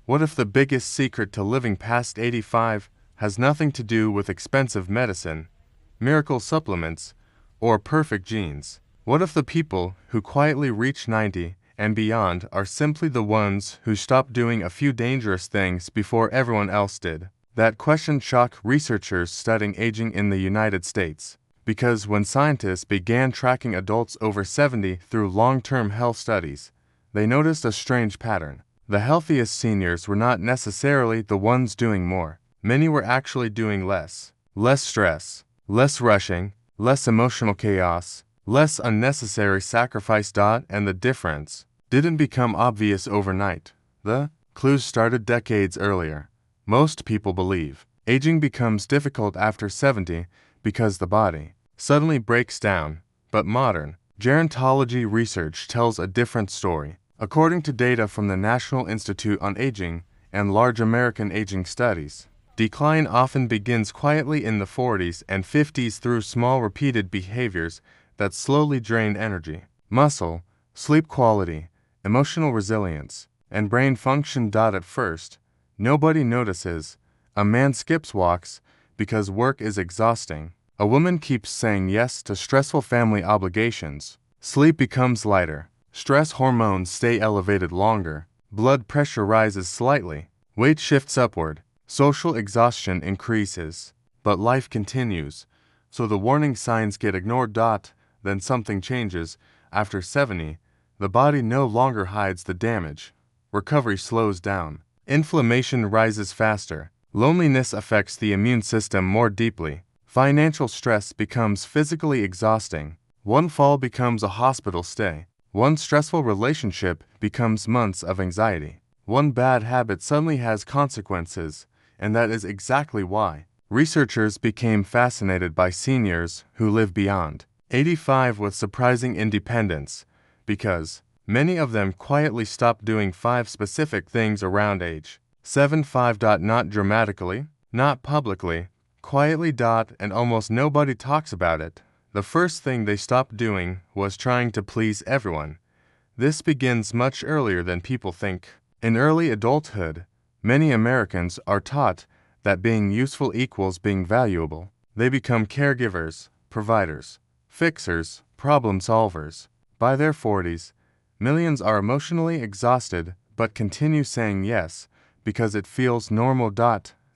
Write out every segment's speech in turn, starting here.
What if the biggest secret to living past 85 has nothing to do with expensive medicine, miracle supplements, or perfect genes? What if the people who quietly reach 90 and beyond are simply the ones who stopped doing a few dangerous things before everyone else did? That question shocked researchers studying aging in the United States, because when scientists began tracking adults over 70 through long-term health studies, they noticed a strange pattern. The healthiest seniors were not necessarily the ones doing more. Many were actually doing less. Less stress, less rushing, less emotional chaos, less unnecessary sacrifice. And the difference didn't become obvious overnight. The clues started decades earlier. Most people believe aging becomes difficult after 70 because the body suddenly breaks down, but modern gerontology research tells a different story. According to data from the National Institute on Aging and large American aging studies, decline often begins quietly in the 40s and 50s through small repeated behaviors that slowly drain energy, muscle, sleep quality, emotional resilience, and brain function. At first, nobody notices. A man skips walks because work is exhausting. A woman keeps saying yes to stressful family obligations. Sleep becomes lighter. Stress hormones stay elevated longer. Blood pressure rises slightly. Weight shifts upward. Social exhaustion increases. But life continues, so the warning signs get ignored. Then something changes. After 70, the body no longer hides the damage. Recovery slows down. Inflammation rises faster. Loneliness affects the immune system more deeply. Financial stress becomes physically exhausting. One fall becomes a hospital stay. One stressful relationship becomes months of anxiety. One bad habit suddenly has consequences, and that is exactly why researchers became fascinated by seniors who live beyond 85 with surprising independence, because many of them quietly stopped doing 5 specific things around age 75. Not dramatically, not publicly, quietly. And almost nobody talks about it. The first thing they stopped doing was trying to please everyone. This begins much earlier than people think. In early adulthood, many Americans are taught that being useful equals being valuable. They become caregivers, providers, fixers, problem solvers. By their 40s, millions are emotionally exhausted but continue saying yes because it feels normal.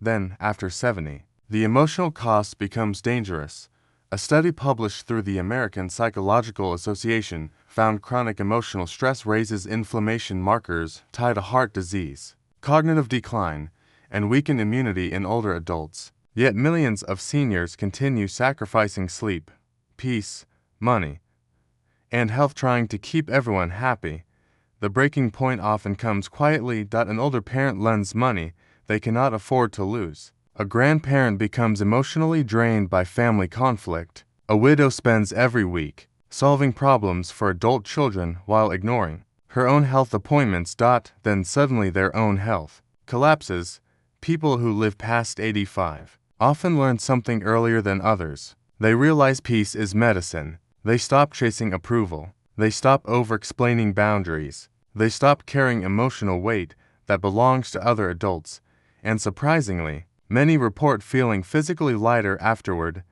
Then, after 70, the emotional cost becomes dangerous. A study published through the American Psychological Association found chronic emotional stress raises inflammation markers tied to heart disease, cognitive decline, and weakened immunity in older adults. Yet millions of seniors continue sacrificing sleep, peace, money, and health trying to keep everyone happy. The breaking point often comes quietly. An older parent lends money they cannot afford to lose. A grandparent becomes emotionally drained by family conflict. A widow spends every week solving problems for adult children while ignoring her own health appointments. Then suddenly their own health collapses. People who live past 85 often learn something earlier than others. They realize peace is medicine. They stop chasing approval. They stop over-explaining boundaries. They stop carrying emotional weight that belongs to other adults. And surprisingly, many report feeling physically lighter afterward.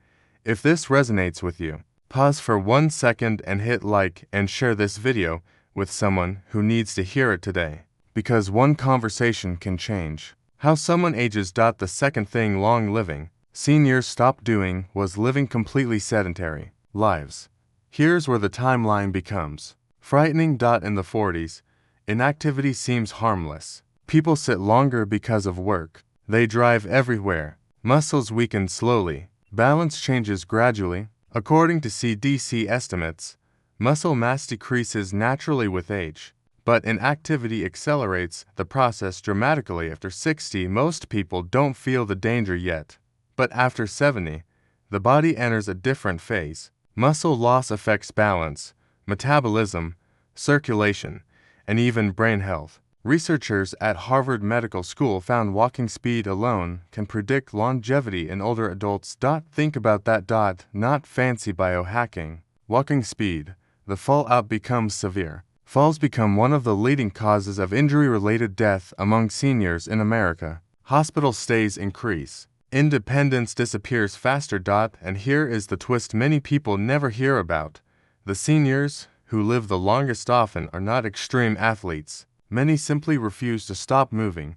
If this resonates with you, pause for 1 second and hit like and share this video with someone who needs to hear it today. Because one conversation can change how someone ages. The second thing long living seniors stopped doing was living completely sedentary lives. Here's where the timeline becomes frightening. In the 40s, inactivity seems harmless. People sit longer because of work. They drive everywhere. Muscles weaken slowly. Balance changes gradually. According to CDC estimates, muscle mass decreases naturally with age, but inactivity accelerates the process dramatically. After 60, most people don't feel the danger yet. But after 70, the body enters a different phase. Muscle loss affects balance, metabolism, circulation, and even brain health. Researchers at Harvard Medical School found walking speed alone can predict longevity in older adults. Think about that. Not fancy biohacking. Walking speed. The fallout becomes severe. Falls become one of the leading causes of injury-related death among seniors in America. Hospital stays increase. Independence disappears faster. And here is the twist many people never hear about. The seniors who live the longest often are not extreme athletes. Many simply refuse to stop moving,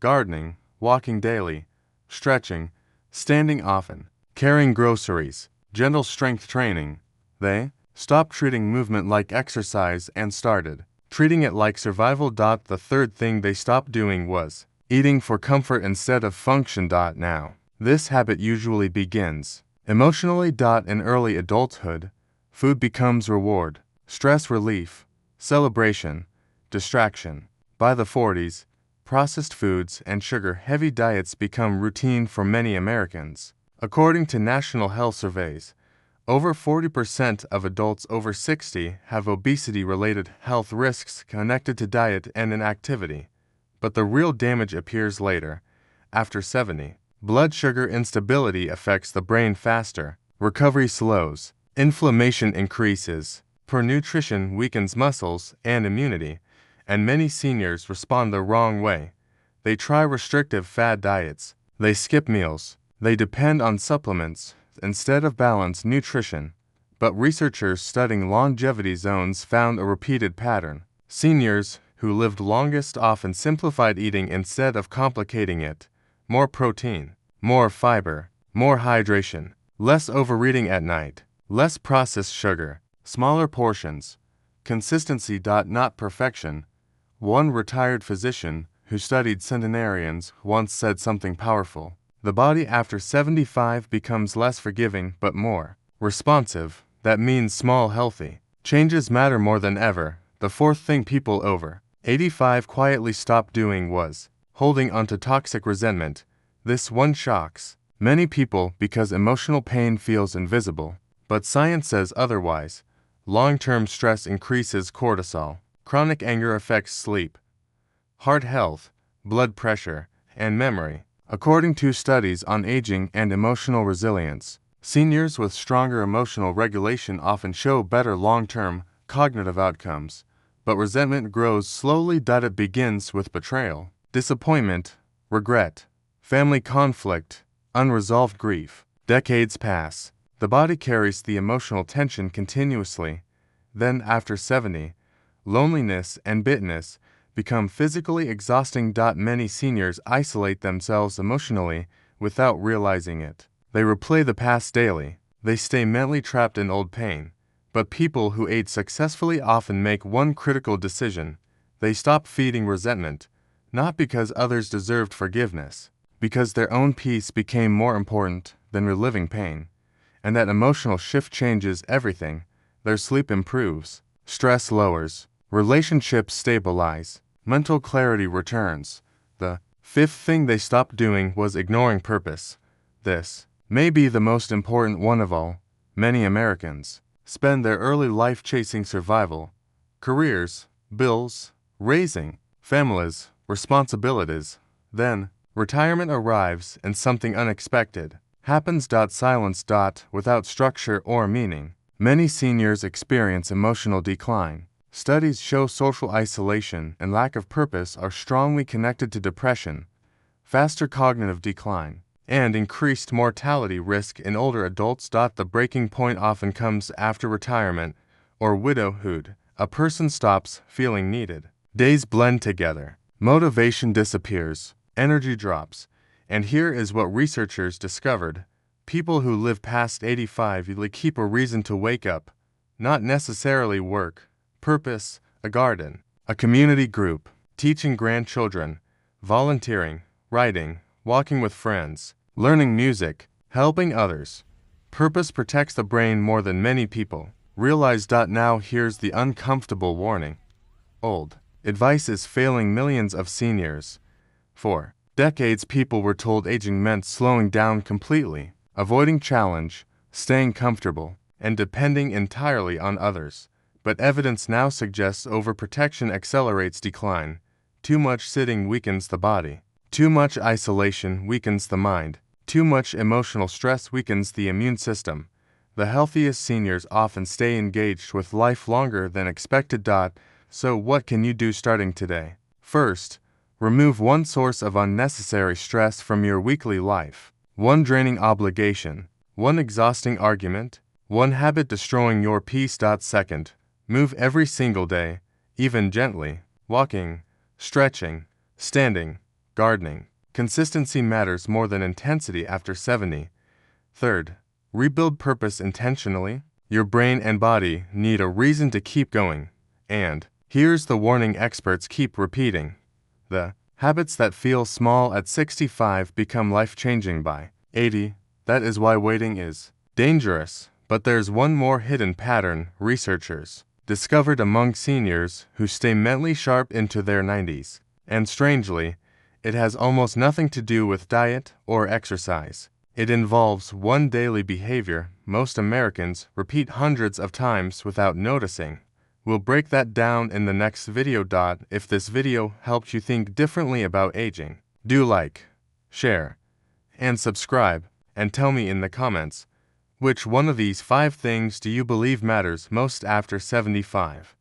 gardening, walking daily, stretching, standing often, carrying groceries, gentle strength training. They stopped treating movement like exercise and started treating it like survival. The third thing they stopped doing was eating for comfort instead of function. Now, this habit usually begins emotionally. In early adulthood, food becomes reward, stress relief, celebration, distraction. By the 40s, processed foods and sugar-heavy diets become routine for many Americans. According to national health surveys, over 40% of adults over 60 have obesity-related health risks connected to diet and inactivity. But the real damage appears later, after 70. Blood sugar instability affects the brain faster, recovery slows, inflammation increases, poor nutrition weakens muscles and immunity, and many seniors respond the wrong way. They try restrictive fad diets, they skip meals, they depend on supplements instead of balanced nutrition. But researchers studying longevity zones found a repeated pattern. Seniors who lived longest often simplified eating instead of complicating it. More protein, more fiber, more hydration, less overeating at night, less processed sugar, smaller portions, consistency. Not perfection. One retired physician who studied centenarians once said something powerful. The body after 75 becomes less forgiving but more responsive. That means small healthy changes matter more than ever. The fourth thing people over 85 quietly stopped doing was holding onto toxic resentment. This one shocks many people because emotional pain feels invisible. But science says otherwise. Long-term stress increases cortisol. Chronic anger affects sleep, heart health, blood pressure, and memory. According to studies on aging and emotional resilience, seniors with stronger emotional regulation often show better long-term cognitive outcomes. But resentment grows slowly. It begins with betrayal, disappointment, regret, family conflict, unresolved grief. Decades pass. The body carries the emotional tension continuously. Then, after 70, loneliness and bitterness become physically exhausting. Many seniors isolate themselves emotionally without realizing it. They replay the past daily. They stay mentally trapped in old pain. But people who age successfully often make one critical decision. They stop feeding resentment, not because others deserved forgiveness, because their own peace became more important than reliving pain. And that emotional shift changes everything. Their sleep improves, stress lowers, relationships stabilize, mental clarity returns. The fifth thing they stopped doing was ignoring purpose. This may be the most important one of all. Many Americans spend their early life chasing survival, careers, bills, raising families, responsibilities. Then, retirement arrives and something unexpected happens. Silence. Without structure or meaning. Many seniors experience emotional decline. Studies show social isolation and lack of purpose are strongly connected to depression, faster cognitive decline, and increased mortality risk in older adults. The breaking point often comes after retirement or widowhood. A person stops feeling needed. Days blend together. Motivation disappears. Energy drops. And here is what researchers discovered. People who live past 85 usually keep a reason to wake up. Not necessarily work, purpose, a garden, a community group, teaching grandchildren, volunteering, writing, walking with friends, learning music, helping others. Purpose protects the brain more than many people realize. Now here's the uncomfortable warning. Old advice is failing millions of seniors. For decades, people were told aging meant slowing down completely, avoiding challenge, staying comfortable, and depending entirely on others. But evidence now suggests overprotection accelerates decline. Too much sitting weakens the body. Too much isolation weakens the mind. Too much emotional stress weakens the immune system. The healthiest seniors often stay engaged with life longer than expected. So what can you do starting today? First, remove one source of unnecessary stress from your weekly life. One draining obligation, one exhausting argument, one habit destroying your peace. Second, move every single day, even gently, walking, stretching, standing, gardening. Consistency matters more than intensity after 70. Third, rebuild purpose intentionally. Your brain and body need a reason to keep going. And here's the warning experts keep repeating. The habits that feel small at 65 become life-changing by 80. That is why waiting is dangerous. But there's one more hidden pattern researchers discovered among seniors who stay mentally sharp into their 90s. And strangely, it has almost nothing to do with diet or exercise. It involves one daily behavior most Americans repeat hundreds of times without noticing. We'll break that down in the next video. If this video helped you think differently about aging, do like, share, and subscribe, and tell me in the comments, which one of these 5 things do you believe matters most after 75?